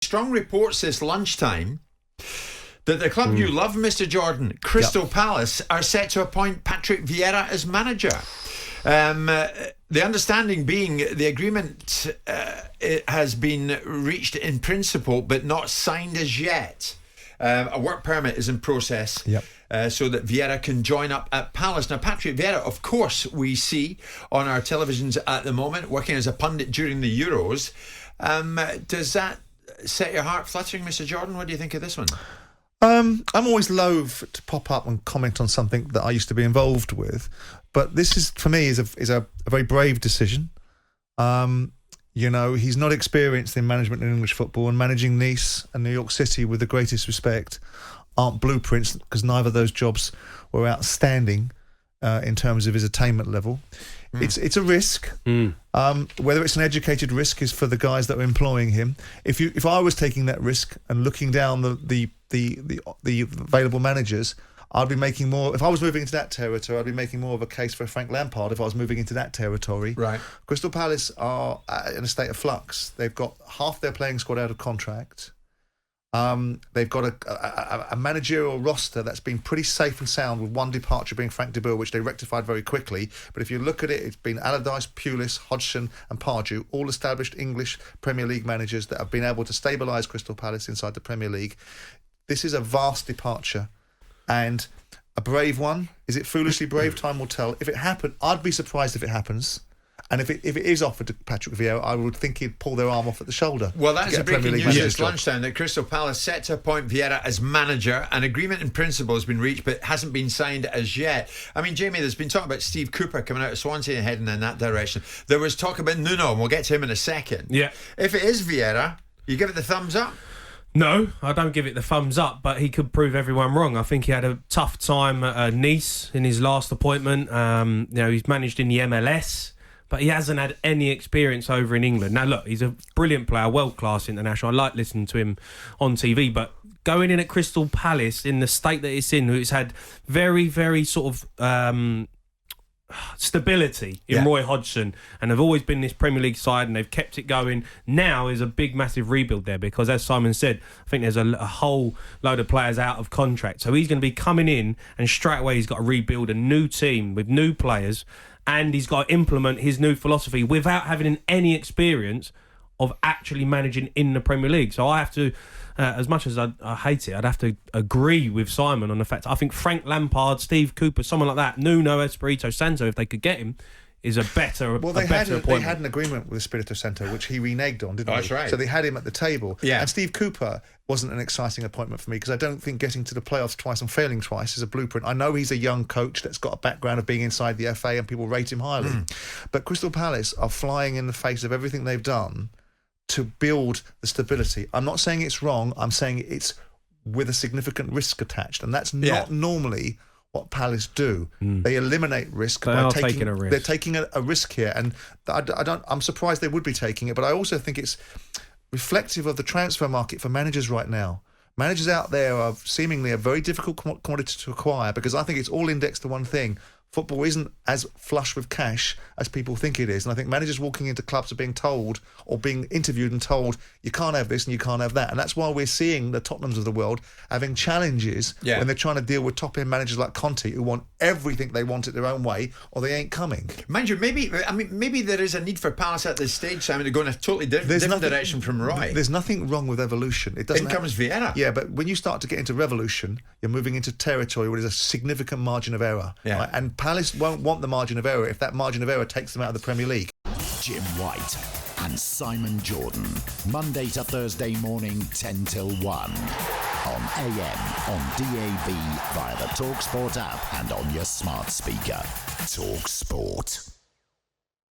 Strong reports this lunchtime that the club you love, Mr. Jordan, Crystal Palace, are set to appoint Patrick Vieira as manager. The understanding being the agreement it has been reached in principle but not signed as yet. A work permit is in process so that Vieira can join up at Palace. Now, Patrick Vieira, of course, we see on our televisions at the moment, working as a pundit during the Euros. Does that set your heart fluttering, Mr. Jordan? What do you think of this one? I'm always loath to pop up and comment on something that I used to be involved with, but this is, for me, is a very brave decision. He's not experienced in management in English football, and managing Nice and New York City, with the greatest respect, aren't blueprints, because neither of those jobs were outstanding in terms of his attainment level. It's a risk. Whether it's an educated risk is for the guys that are employing him. If I was taking that risk and looking down the available managers, I'd be making more. If I was moving into that territory, I'd be making more of a case for Frank Lampard. If I was moving into that territory, right? Crystal Palace are in a state of flux. They've got half their playing squad out of contract. They've got a managerial roster that's been pretty safe and sound, with one departure being Frank de Boer, which they rectified very quickly. But if you look at it, it's been Allardyce, Pulis, Hodgson and Pardew, all established English Premier League managers that have been able to stabilise Crystal Palace inside the Premier League. This is a vast departure and a brave one. Is it foolishly brave? Time will tell. If it happened, I'd be surprised if it happens. And if it is offered to Patrick Vieira, I would think he'd pull their arm off at the shoulder. Well, that's a breaking news this lunchtime, that Crystal Palace set to appoint Vieira as manager. An agreement in principle has been reached but hasn't been signed as yet. I mean, Jamie, there's been talk about Steve Cooper coming out of Swansea and heading in that direction. There was talk about Nuno, and we'll get to him in a second. Yeah. If it is Vieira, you give it the thumbs up? No, I don't give it the thumbs up, but he could prove everyone wrong. I think he had a tough time at Nice in his last appointment. He's managed in the MLS, but he hasn't had any experience over in England. Now, look, he's a brilliant player, world-class international. I like listening to him on TV, but going in at Crystal Palace in the state that it's in, it's had very, very sort of stability in Roy Hodgson, and they've always been this Premier League side, and they've kept it going. Now is a big, massive rebuild there, because, as Simon said, I think there's a whole load of players out of contract. So he's going to be coming in, and straight away he's got to rebuild a new team with new players, and he's got to implement his new philosophy without having any experience of actually managing in the Premier League. So I have to, as much as I hate it, I'd have to agree with Simon on the fact I think Frank Lampard, Steve Cooper, someone like that, Nuno Espirito Santo, if they could get him, is a better appointment. They had an agreement with Espirito Santo, which he reneged on, didn't he? That's right. So they had him at the table. Yeah. And Steve Cooper wasn't an exciting appointment for me, because I don't think getting to the playoffs twice and failing twice is a blueprint. I know he's a young coach that's got a background of being inside the FA and people rate him highly. But Crystal Palace are flying in the face of everything they've done to build the stability. I'm not saying it's wrong. I'm saying it's with a significant risk attached. And that's not normally what Palace do. They eliminate risk by taking a risk. They're taking a risk here, and I'm surprised they would be taking it. But I also think it's reflective of the transfer market for managers right now. Managers out there are seemingly a very difficult commodity to acquire, because I think it's all indexed to one thing. Football isn't as flush with cash as people think it is. And I think managers walking into clubs are being told, or being interviewed and told, you can't have this and you can't have that. And that's why we're seeing the Tottenhams of the world having challenges when they're trying to deal with top-end managers like Conte, who want everything they want it their own way, or they ain't coming. Mind you, maybe there is a need for Palace at this stage, Simon, to go in a totally different direction from Roy. There's nothing wrong with evolution. It doesn't. In comes Vieira. Yeah, but when you start to get into revolution, you're moving into territory where there's a significant margin of error. Yeah. Right? And Palace won't want the margin of error if that margin of error takes them out of the Premier League. Jim White and Simon Jordan, Monday to Thursday morning, 10 till 1. On AM, on DAB, via the talkSPORT app, and on your smart speaker. talkSPORT.